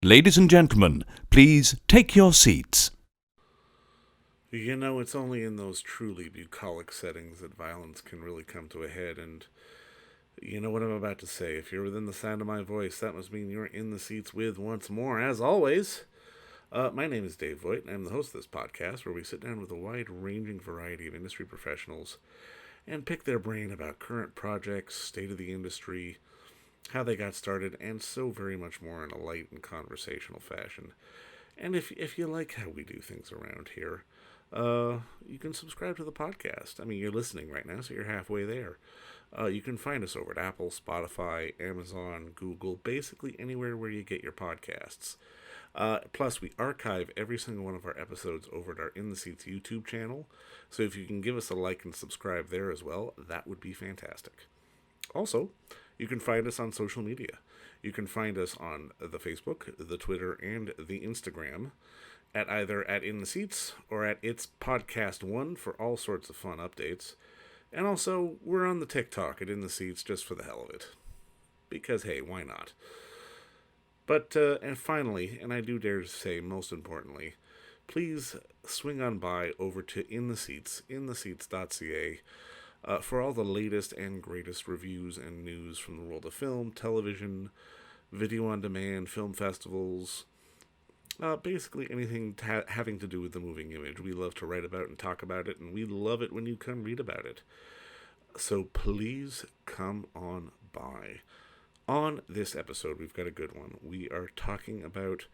Ladies and gentlemen, please take your seats. You know, it's only in those truly bucolic settings that violence can really come to a head, and you know what I'm about to say. If you're within the sound of my voice, that must mean you're in the seats with once more, as always. My name is Dave Voigt, and I'm the host of this podcast where we sit down with a wide-ranging variety of industry professionals and pick their brain about current projects, state of the industry, how they got started, and so very much more in a light and conversational fashion. And if you like how we do things around here, you can subscribe to the podcast. I mean, you're listening right now, so you're halfway there. You can find us over at Apple, Spotify, Amazon, Google, basically anywhere where you get your podcasts. Plus, we archive every single one of our episodes over at our In the Seats YouTube channel. So if you can give us a like and subscribe there as well, that would be fantastic. Also, you can find us on social media. You can find us on the Facebook, the Twitter, and the Instagram at either at In the Seats or at It's Podcast One for all sorts of fun updates. And also, we're on the TikTok at In the Seats just for the hell of it. Because, hey, why not? But, and finally, and I do dare to say most importantly, please swing on by over to In the Seats, intheseats.ca, for all the latest and greatest reviews and news from the world of film, television, video on demand, film festivals, basically anything having to do with the moving image. We love to write about and talk about it, and we love it when you come read about it. So please come on by. On this episode, we've got a good one. We are talking about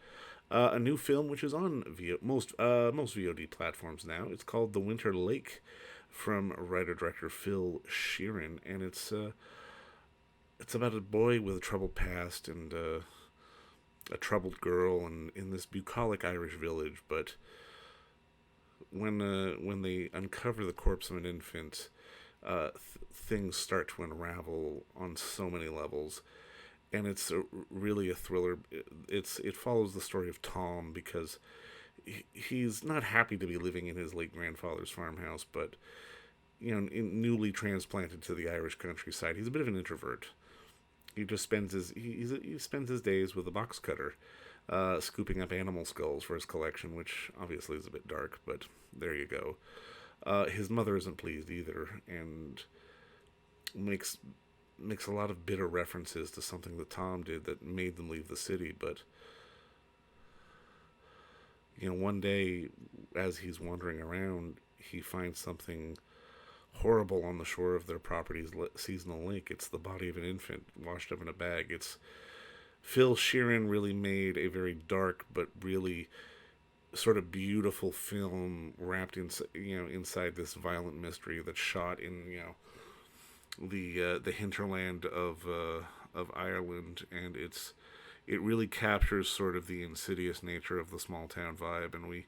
a new film which is on most VOD platforms now. It's called The Winter Lake, from writer-director Phil Sheerin, and it's about a boy with a troubled past and a troubled girl, and in this bucolic Irish village. But when they uncover the corpse of an infant, things start to unravel on so many levels, and it's really a thriller. It follows the story of Tom, because he's not happy to be living in his late grandfather's farmhouse, but newly transplanted to the Irish countryside, he's a bit of an introvert. He just spends he spends his days with a box cutter, scooping up animal skulls for his collection, which obviously is a bit dark, but there you go. His mother isn't pleased either, and makes a lot of bitter references to something that Tom did that made them leave the city. But one day, as he's wandering around, he finds something horrible on the shore of their property's seasonal lake. It's the body of an infant washed up in a bag. It's Phil Sheerin really made a very dark but really sort of beautiful film wrapped in inside this violent mystery that's shot in the hinterland of Ireland, and it really captures sort of the insidious nature of the small town vibe. And we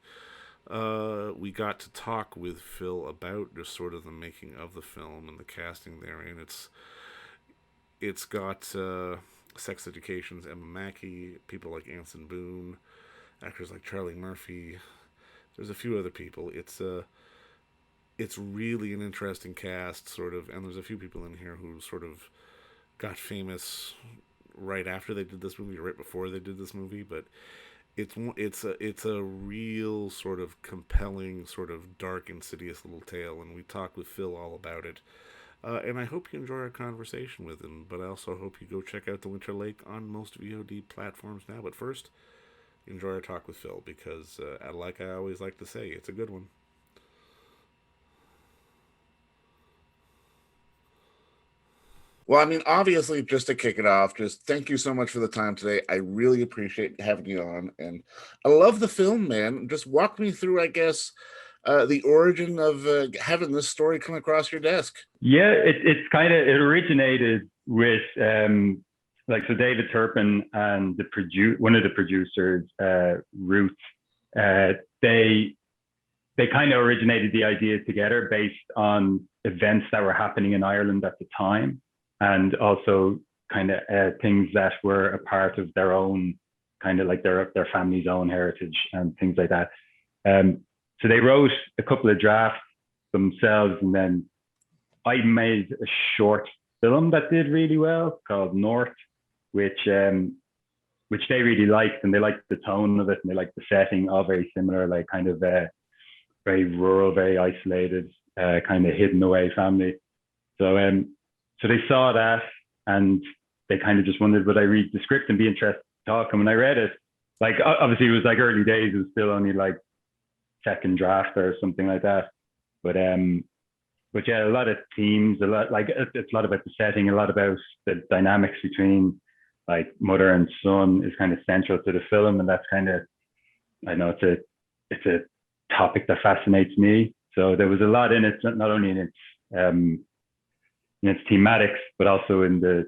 got to talk with Phil about just sort of the making of the film and the casting therein. It's got Sex Education's Emma Mackey, people like Anson Boone, actors like Charlie Murphy. There's a few other people. It's really an interesting cast, sort of, and there's a few people in here who sort of got famous right after they did this movie, or right before they did this movie, but it's a real sort of compelling, sort of dark, insidious little tale, and we talked with Phil all about it. And I hope you enjoy our conversation with him, but I also hope you go check out The Winter Lake on most VOD platforms now. But first, enjoy our talk with Phil, because, like I always like to say, it's a good one. Well, I mean, obviously, just to kick it off, just thank you so much for the time today. I really appreciate having you on, and I love the film, man. Just walk me through, I guess, the origin of having this story come across your desk. Yeah, it originated with so David Turpin and one of the producers, Ruth. They kind of originated the idea together based on events that were happening in Ireland at the time, and also kind of things that were a part of their own, kind of like their family's own heritage and things like that. So they wrote a couple of drafts themselves, and then I made a short film that did really well called North, which which they really liked, and they liked the tone of it, and they liked the setting, all very similar, like kind of very rural, very isolated, kind of hidden away family. So they saw that, and they kind of just wondered, would I read the script and be interested to talk? And when I read it, like obviously it was like early days, it was still only like second draft or something like that. But yeah, a lot of themes, a lot like it's a lot about the setting, a lot about the dynamics between like mother and son is kind of central to the film, and that's kind of, I know it's a topic that fascinates me. So there was a lot in it, not only in its thematics, but also in the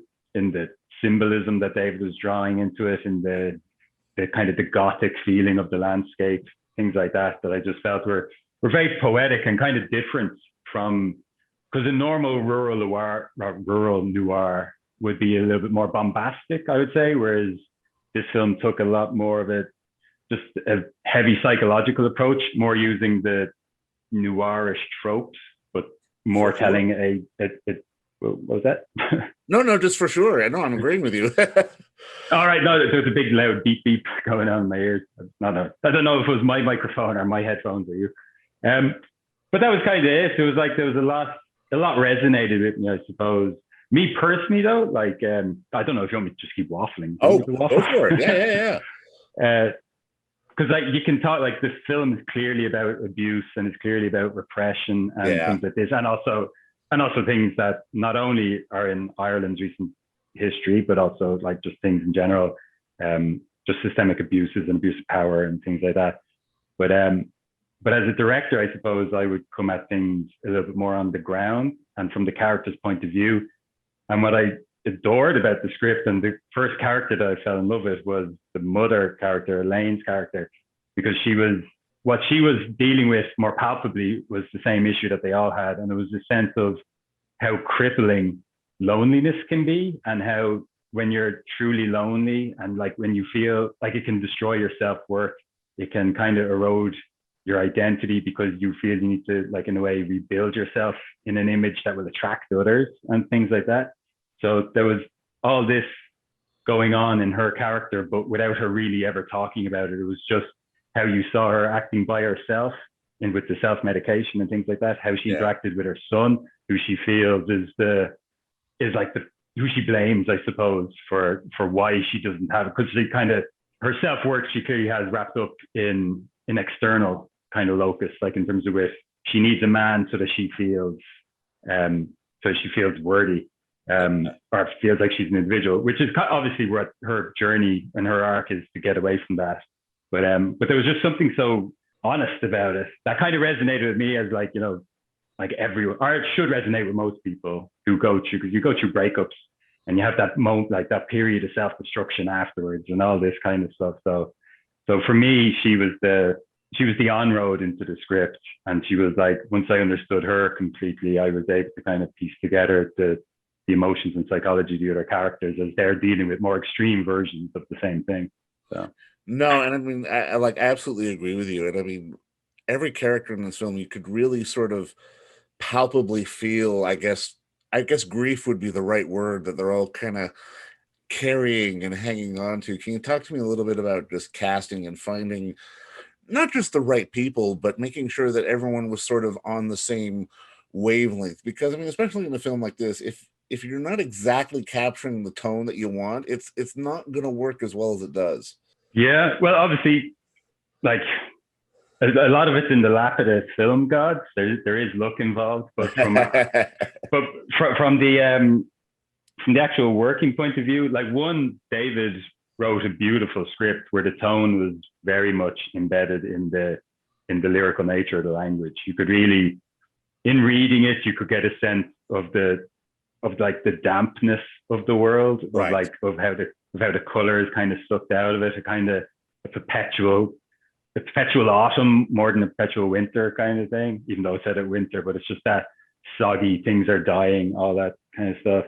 symbolism that David was drawing into it, in the kind of the gothic feeling of the landscape, things like that I just felt were very poetic and kind of different from, because a normal rural noir would be a little bit more bombastic, I would say, whereas this film took a lot more of just a heavy psychological approach, more using the noirish tropes, but more telling what was that? No, just for sure. I know, I'm agreeing with you. All right, no, there's a big loud beep beep going on in my ears. I don't know if it was my microphone or my headphones or you. But that was kind of it. It was like there was a lot resonated with me, I suppose. Me personally, though, like I don't know if you want me to just keep waffling. Oh, go for it. Yeah. Because like you can talk, like this film is clearly about abuse and it's clearly about repression and things like this, and also things that not only are in Ireland's recent history, but also like just things in general, just systemic abuses and abuse of power and things like that. But as a director, I suppose I would come at things a little bit more on the ground and from the character's point of view. And what I adored about the script, and the first character that I fell in love with, was the mother character, Elaine's character, because what she was dealing with more palpably was the same issue that they all had. And it was a sense of how crippling loneliness can be, and how when you're truly lonely and like when you feel like it can destroy your self-worth, it can kind of erode your identity because you feel you need to, like, in a way, rebuild yourself in an image that will attract others and things like that. So there was all this going on in her character, but without her really ever talking about it. It was just how you saw her acting by herself and with the self-medication and things like that, how she interacted with her son, who she feels who she blames, I suppose, for why she doesn't have it. Because she kind of, her self-worth, she clearly has wrapped up in an external kind of locus, like in terms of which she needs a man so that she feels worthy. Or feels like she's an individual, which is obviously what her journey and her arc is, to get away from that. But there was just something so honest about it that kind of resonated with me, as like, you know, like everyone, or it should resonate with most people who go through, because you go through breakups and you have that moment, like that period of self-destruction afterwards and all this kind of stuff. So for me, she was the on-road into the script, and she was like, once I understood her completely, I was able to kind of piece together the emotions and psychology of the other characters as they're dealing with more extreme versions of the same thing. So No, and I mean, I like absolutely agree with you. And I mean, every character in this film, you could really sort of palpably feel, I guess grief would be the right word, that they're all kind of carrying and hanging on to. Can you talk to me a little bit about just casting and finding not just the right people, but making sure that everyone was sort of on the same wavelength? Because I mean, especially in a film like this, if you're not exactly capturing the tone that you want, it's not going to work as well as it does. Yeah, well, obviously, like a lot of it's in the lap of the film gods. There is luck involved, but from the actual working point of view, like, David wrote a beautiful script where the tone was very much embedded in the lyrical nature of the language. You could really, in reading it, you could get a sense of the dampness of the world, right, of how the colors kind of sucked out of it, a kind of a perpetual autumn more than a perpetual winter kind of thing, even though it said it winter, but it's just that soggy, things are dying, all that kind of stuff.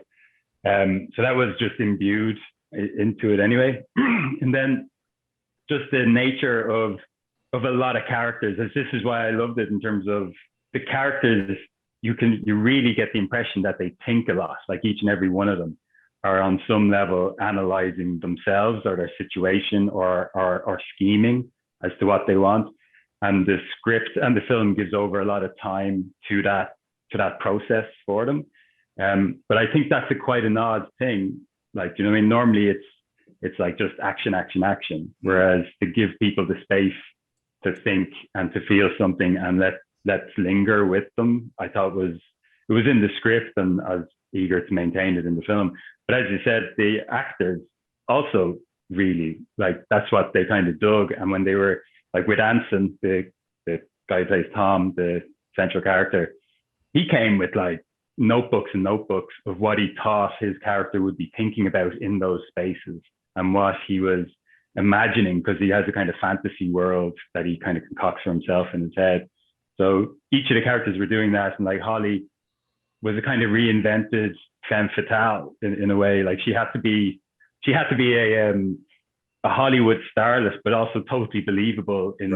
So that was just imbued into it anyway. And then just the nature of a lot of characters, this is why I loved it, in terms of the characters. You really get the impression that they think a lot, like each and every one of them. are on some level analyzing themselves or their situation or scheming as to what they want. And the script and the film gives over a lot of time to that process for them. But I think that's quite an odd thing. Like, you know what I mean? Normally it's like just action, action, action. Whereas to give people the space to think and to feel something and let's linger with them, I thought it was in the script, and I was eager to maintain it in the film. But as you said, the actors also really, like, that's what they kind of dug. And when they were like with Anson, the guy who plays Tom, the central character, he came with like notebooks and notebooks of what he thought his character would be thinking about in those spaces and what he was imagining, because he has a kind of fantasy world that he kind of concocts for himself in his head. So each of the characters were doing that, and like Holly was a kind of reinvented femme fatale in a way. Like she had to be a Hollywood starlet, but also totally believable in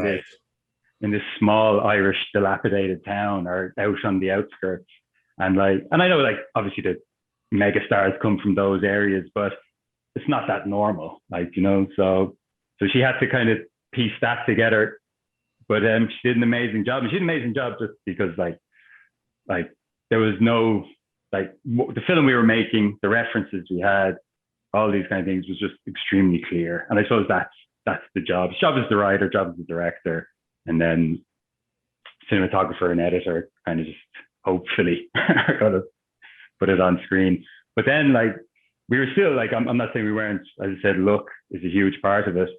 this small Irish dilapidated town or out on the outskirts. And I know, like, obviously the mega stars come from those areas, but it's not that normal, like, you know. So she had to kind of piece that together. But she did an amazing job, and she did an amazing job just because like there was no, like, the film we were making, the references we had, all these kind of things was just extremely clear. And I suppose that's the job. Job is the writer, job is the director, and then cinematographer and editor kind of just hopefully are gonna put it on screen. But then, like, we were still like, I'm not saying we weren't, as I said, look is a huge part of it.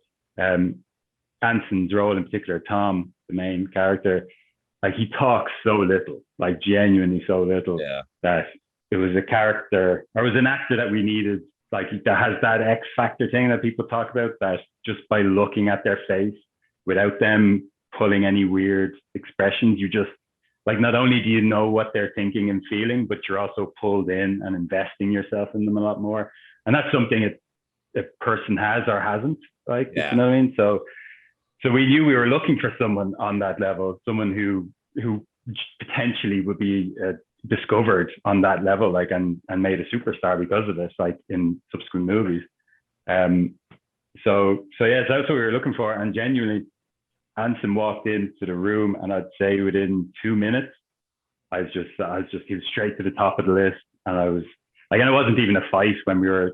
Anson's role in particular, Tom, the main character, like, he talks so little, like genuinely so little, that it was a character, or it was an actor that we needed, like, that has that X factor thing that people talk about, that just by looking at their face without them pulling any weird expressions, you just, like, not only do you know what they're thinking and feeling, but you're also pulled in and investing yourself in them a lot more. And that's something a person has or hasn't, like, you know what I mean? So we knew we were looking for someone on that level, someone who potentially would be discovered on that level, like, and made a superstar because of this, like, in subsequent movies. So that's what we were looking for. And genuinely, Anson walked into the room, and I'd say within 2 minutes, I was just he was straight to the top of the list. And I was like, and it wasn't even a fight when we were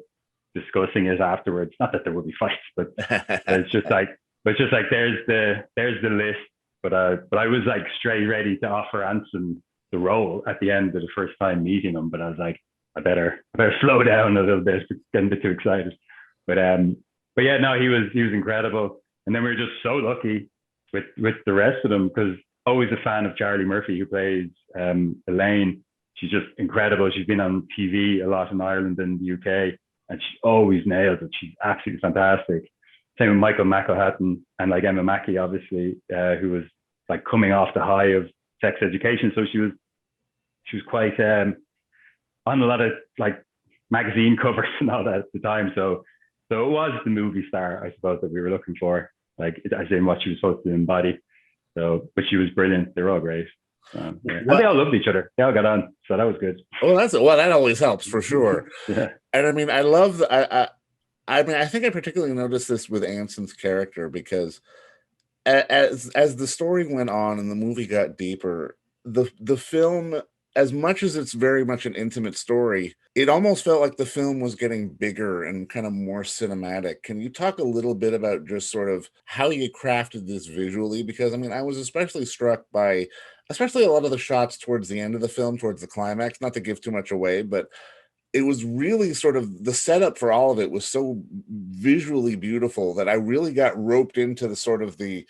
discussing it afterwards. Not that there would be fights, but it's just like there's the list. But I was like straight ready to offer Anson the role at the end of the first time meeting him. But I was like, I better slow down a little bit, getting a bit too excited. But yeah, no, he was incredible. And then we were just so lucky with the rest of them, because always a fan of Charlie Murphy, who plays Elaine. She's just incredible. She's been on TV a lot in Ireland and the UK, and she always nails it. She's absolutely fantastic. Same with Michael McElhatton and like Emma Mackey, obviously, who was like coming off the high of Sex Education. So she was quite on a lot of like magazine covers and all that at the time. So it was the movie star, I suppose, that we were looking for, like, as in what she was supposed to embody. So, but she was brilliant. They were all great. And they all loved each other. They all got on. So that was good. Well, that always helps for sure. Yeah. And I mean, I love, I mean, I think I particularly noticed this with Anson's character, because as the story went on and the movie got deeper, the film, as much as it's very much an intimate story, it almost felt like the film was getting bigger and kind of more cinematic. Can you talk a little bit about just sort of how you crafted this visually? Because I mean, I was especially struck by, especially a lot of the shots towards the end of the film, towards the climax, not to give too much away, but it was really sort of, the setup for all of it was so visually beautiful that I really got roped into the sort of the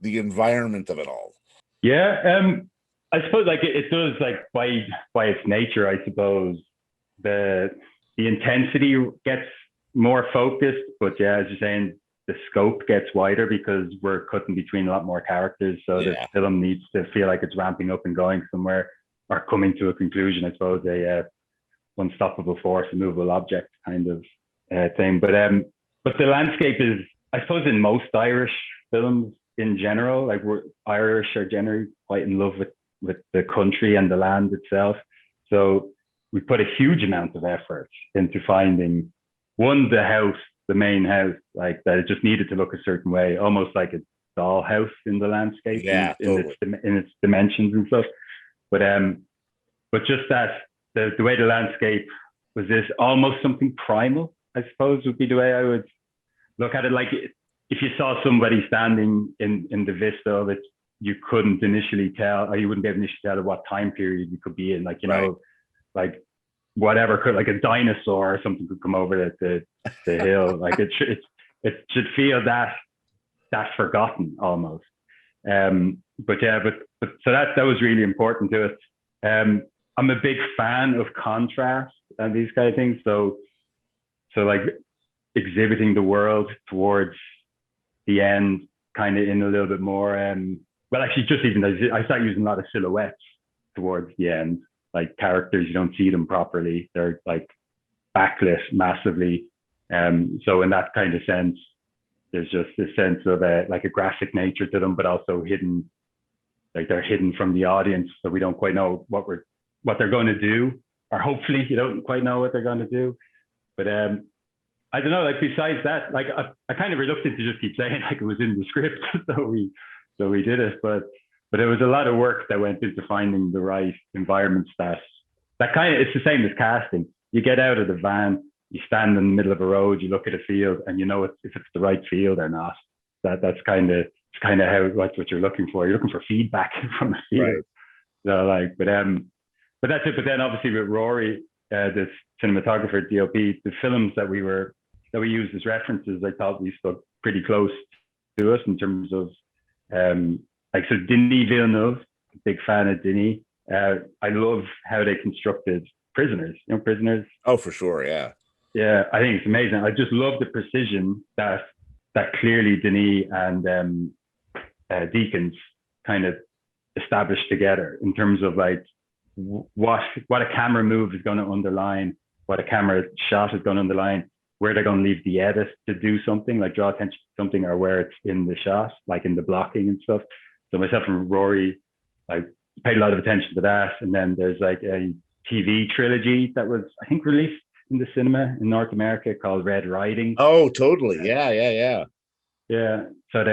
environment of it all. Yeah. I suppose like it does, like, by its nature, I suppose the intensity gets more focused, but yeah, as you're saying, the scope gets wider because we're cutting between a lot more characters. So the film needs to feel like it's ramping up and going somewhere, or coming to a conclusion, I suppose, a unstoppable force, a movable object kind of thing. But the landscape is, I suppose, in most Irish films in general, like, we're Irish are generally quite in love with the country and the land itself. So we put a huge amount of effort into finding the main house, like that it just needed to look a certain way, almost like a dollhouse in the landscape, Yeah, totally. in its dimensions and stuff. But just that the way the landscape was this almost something primal, I suppose would be the way I would look at it. Like if you saw somebody standing in the vista of it, you couldn't initially tell, or you wouldn't be able to initially tell what time period you could be in. Like, you know, like whatever could, like a dinosaur or something could come over the hill. Like it should feel that forgotten almost. But so that was really important to it. I'm a big fan of contrast and these kind of things. So like exhibiting the world towards the end, kind of in a little bit more. Well, actually, just even I start using a lot of silhouettes towards the end, like characters you don't see them properly. They're like backlit massively. So in that kind of sense, there's just this sense of like a graphic nature to them, but also hidden, like they're hidden from the audience, so we don't quite know what they're going to do, or hopefully you don't quite know what they're going to do. But I don't know. Like besides that, like I kind of reluctant to just keep saying like it was in the script, so we did it. But it was a lot of work that went into finding the right environments that kind of, it's the same as casting. You get out of the van, you stand in the middle of a road, you look at a field, and you know if it's the right field or not. That's kind of how that's what you're looking for. You're looking for feedback from the field. Right. So like, but that's it. But then obviously with Rory, this cinematographer DOP, the films that we used as references, I thought we stuck pretty close to us in terms of like, so Denis Villeneuve, big fan of Denis. I love how they constructed Prisoners. You know, Prisoners. Oh, for sure, yeah. Yeah, I think it's amazing. I just love the precision that clearly Denis and Deakins kind of established together in terms of like what a camera move is going to underline, what a camera shot is going to underline, where they're going to leave the edit to do something, like draw attention to something, or where it's in the shot, like in the blocking and stuff. So myself and Rory like paid a lot of attention to that. And then there's like a TV trilogy that was, I think, released in the cinema in North America called Red Riding. Oh, totally. Yeah. So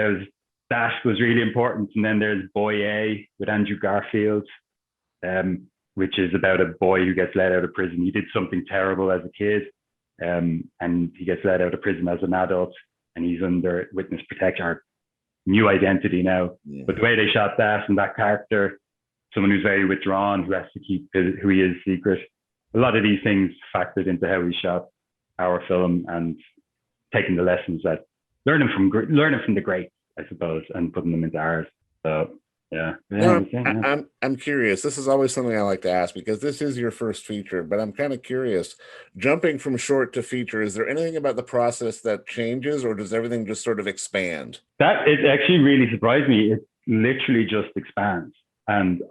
that was really important. And then there's Boy A with Andrew Garfield, which is about a boy who gets let out of prison. He did something terrible as a kid, and he gets let out of prison as an adult, and he's under witness protection, or new identity now. Yeah. But the way they shot that, and that character, someone who's very withdrawn, who has to keep who he is secret. A lot of these things factored into how we shot our film, and taking the lessons that learning from the greats, I suppose, and putting them into ours. So yeah. I'm curious. This is always something I like to ask, because this is your first feature, but I'm kind of curious. Jumping from short to feature, is there anything about the process that changes, or does everything just sort of expand? That it actually really surprised me. It literally just expands. And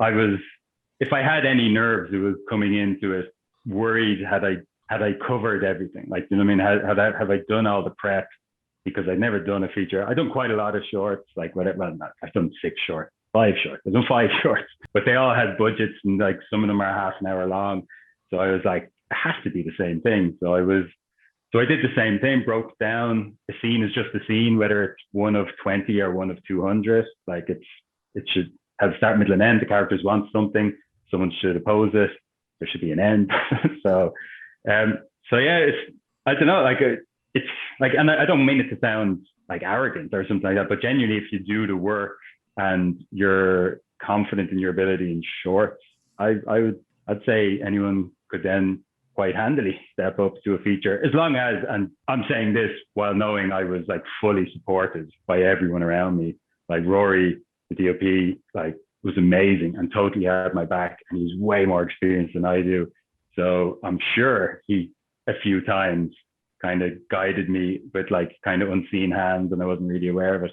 if I had any nerves, it was coming into it worried, had I covered everything? Like, you know what I mean? Have I done all the prep? Because I'd never done a feature. I've done quite a lot of shorts, like whatever. Well, I've done 5 shorts. I've done 5 shorts, but they all had budgets, and like some of them are half an hour long. So I was like, it has to be the same thing. So I did the same thing, broke down. A scene is just a scene, whether it's one of 20 or one of 200. Like it should have start, middle, and end. The characters want something. Someone should oppose it. There should be an end. So yeah, I don't know, like it's like, and I don't mean it to sound like arrogant or something like that, but genuinely, if you do the work and you're confident in your ability in shorts, I'd say anyone could then quite handily step up to a feature, as long as, and I'm saying this while knowing I was like fully supported by everyone around me. Like Rory, the DOP, like was amazing and totally had my back, and he's way more experienced than I do. So I'm sure he a few times kind of guided me with like kind of unseen hands, and I wasn't really aware of it.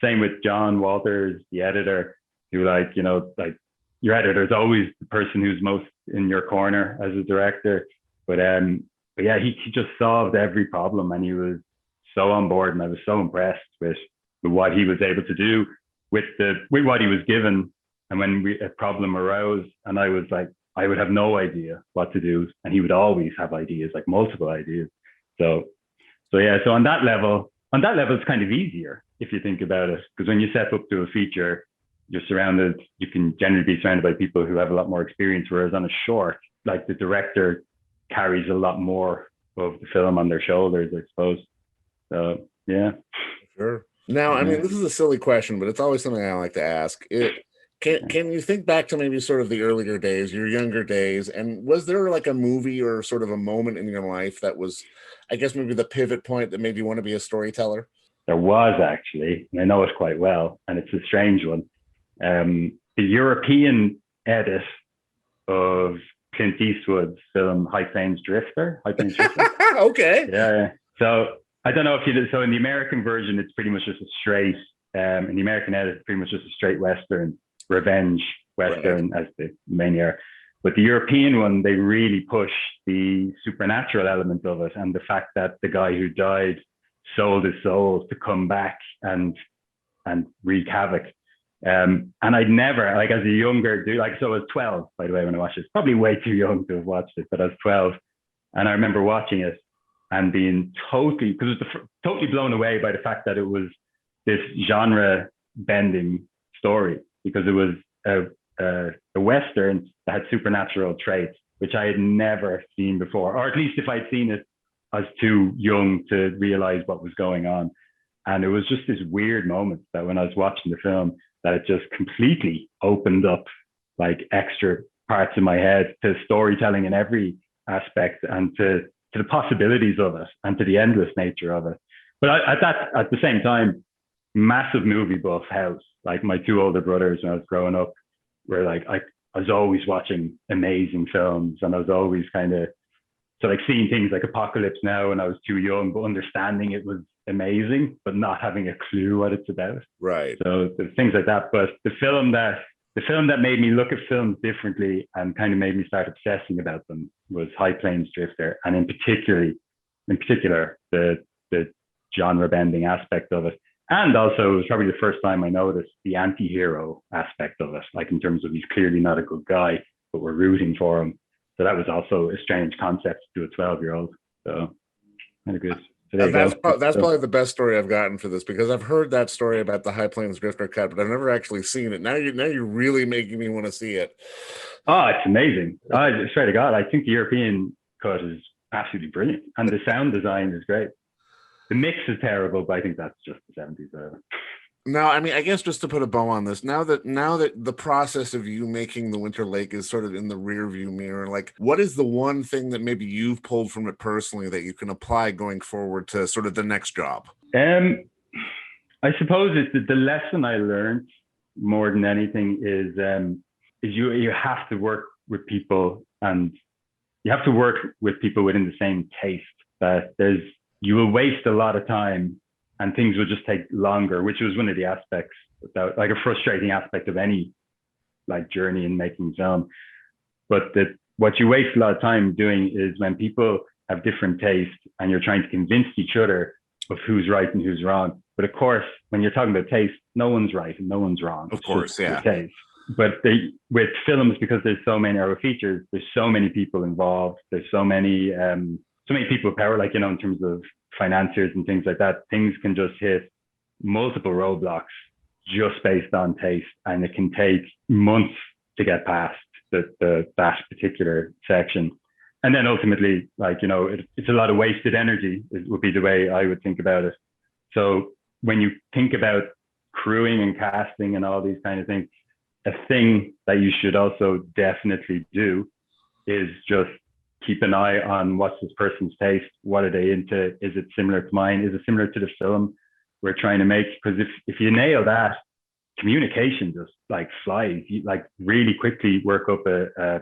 Same with John Walters, the editor, who like, you know, like your editor is always the person who's most in your corner as a director. But yeah, he just solved every problem, and he was so on board, and I was so impressed with what he was able to do with what he was given. And when a problem arose, and I was like I would have no idea what to do, and he would always have ideas, like multiple ideas. So yeah, so on that level, it's kind of easier if you think about it, because when you step up to a feature, you can generally be surrounded by people who have a lot more experience, whereas on a short, like the director carries a lot more of the film on their shoulders, I suppose. So yeah. Sure. Now, I mean, this is a silly question, but it's always something I like to ask. Can you think back to maybe sort of the earlier days, your younger days, and was there like a movie or sort of a moment in your life that was, I guess, maybe the pivot point that made you want to be a storyteller? There was actually, and I know it quite well, and it's a strange one. The European edit of Clint Eastwood's film High Plains Drifter. Okay. Yeah. So I don't know if you did. So in the American version, it's pretty much just a straight. In the American edit, it's pretty much just a straight Western, revenge Western, as the main era. But the European one, they really push the supernatural element of it, and the fact that the guy who died sold his soul to come back and wreak havoc. And I'd never, like, as a younger dude, like, so I was 12, by the way, when I watched it. Probably way too young to have watched it, but I was 12. And I remember watching it and being totally blown away by the fact that it was this genre bending story, because it was a Western that had supernatural traits, which I had never seen before, or at least if I'd seen it, I was too young to realize what was going on. And it was just this weird moment that when I was watching the film, that it just completely opened up like extra parts in my head to storytelling in every aspect, and to the possibilities of it, and to the endless nature of it. But at the same time, massive movie buff house. Like, my two older brothers when I was growing up were like, I was always watching amazing films, and I was always kind of, so like seeing things like Apocalypse Now when I was too young, but understanding it was amazing, but not having a clue what it's about. Right. So there's things like that. But the film that made me look at films differently and kind of made me start obsessing about them was High Plains Drifter, and in particular the genre bending aspect of it. And also, it was probably the first time I noticed the anti-hero aspect of it, like in terms of he's clearly not a good guy, but we're rooting for him. So that was also a strange concept to a 12-year-old. So kind of good. So that's probably the best story I've gotten for this, because I've heard that story about the High Plains Drifter cut, but I've never actually seen it. Now you're really making me want to see it. Oh, it's amazing. I swear to God, I think the European cut is absolutely brilliant, and the sound design is great. The mix is terrible, but I think that's just the 70s. Now, I mean, I guess just to put a bow on this, now that the process of you making The Winter Lake is sort of in the rear view mirror, like, what is the one thing that maybe you've pulled from it personally that you can apply going forward to sort of the next job? I suppose it's the lesson I learned more than anything is you have to work with people, and you have to work with people within the same taste. That you will waste a lot of time, and things will just take longer, which was one of the aspects, that, like, a frustrating aspect of any like journey in making film. But what you waste a lot of time doing is when people have different tastes and you're trying to convince each other of who's right and who's wrong. But of course, when you're talking about taste, no one's right and no one's wrong. Of course, yeah. Taste. But with films, because there's so many, or features, there's so many people involved. There's so many people with power, like, in terms of financiers and things like that. Things can just hit multiple roadblocks just based on taste, and it can take months to get past that particular section. And then ultimately, like, it's a lot of wasted energy, would be the way I would think about it. So when you think about crewing and casting and all these kind of things, a thing that you should also definitely do is just keep an eye on what's this person's taste. What are they into? Is it similar to mine? Is it similar to the film we're trying to make? Because if you nail that, communication just like flies. You like really quickly work up a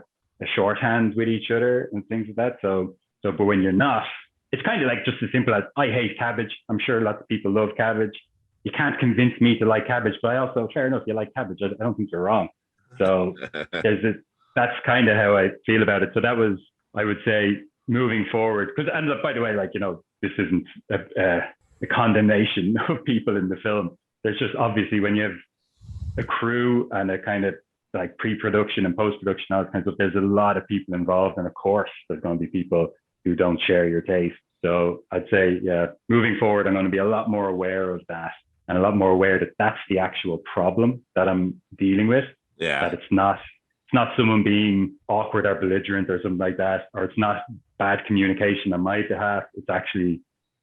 shorthand with each other and things like that. So but when you're not, it's kind of like just as simple as, I hate cabbage. I'm sure lots of people love cabbage. You can't convince me to like cabbage, but I also, fair enough, you like cabbage. I don't think you're wrong. So that's kind of how I feel about it. So that was, I would say, moving forward, because, and by the way, like, this isn't a condemnation of people in the film. There's just, obviously, when you have a crew and a kind of like pre-production and post-production, all kinds of, there's a lot of people involved. And of course, there's going to be people who don't share your taste. So I'd say, yeah, moving forward, I'm going to be a lot more aware of that and a lot more aware that that's the actual problem that I'm dealing with. Yeah. That it's not someone being awkward or belligerent or something like that, or it's not bad communication on my behalf. It's actually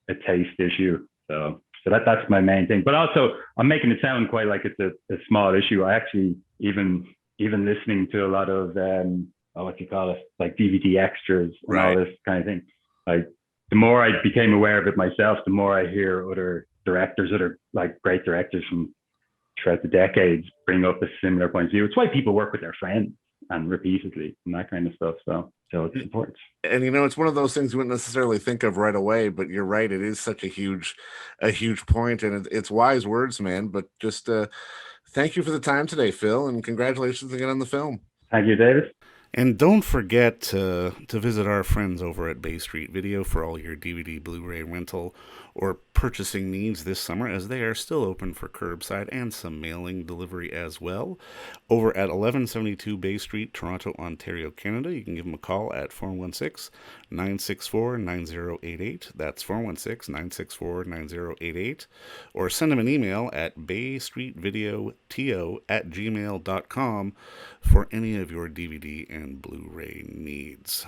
a taste issue. So that's my main thing. But also, I'm making it sound quite like it's a small issue. I actually even listening to a lot of what you call it, like DVD extras and all this kind of thing. Like the more I became aware of it myself, the more I hear other directors, other like great directors from throughout the decades bring up a similar point of view. It's why people work with their friends and repeatedly and that kind of stuff. So it's important. And it's one of those things you wouldn't necessarily think of right away, but you're right. It is such a huge point, and it's wise words, man. But just thank you for the time today, Phil, and congratulations again on the film. Thank you, David. And don't forget to visit our friends over at Bay Street Video for all your DVD, Blu-ray rental, or purchasing needs this summer, as they are still open for curbside and some mailing delivery as well. Over at 1172 Bay Street, Toronto, Ontario, Canada, you can give them a call at 416-964-9088. That's 416-964-9088. Or send them an email at baystreetvideoto@gmail.com for any of your DVD and Blu-ray needs.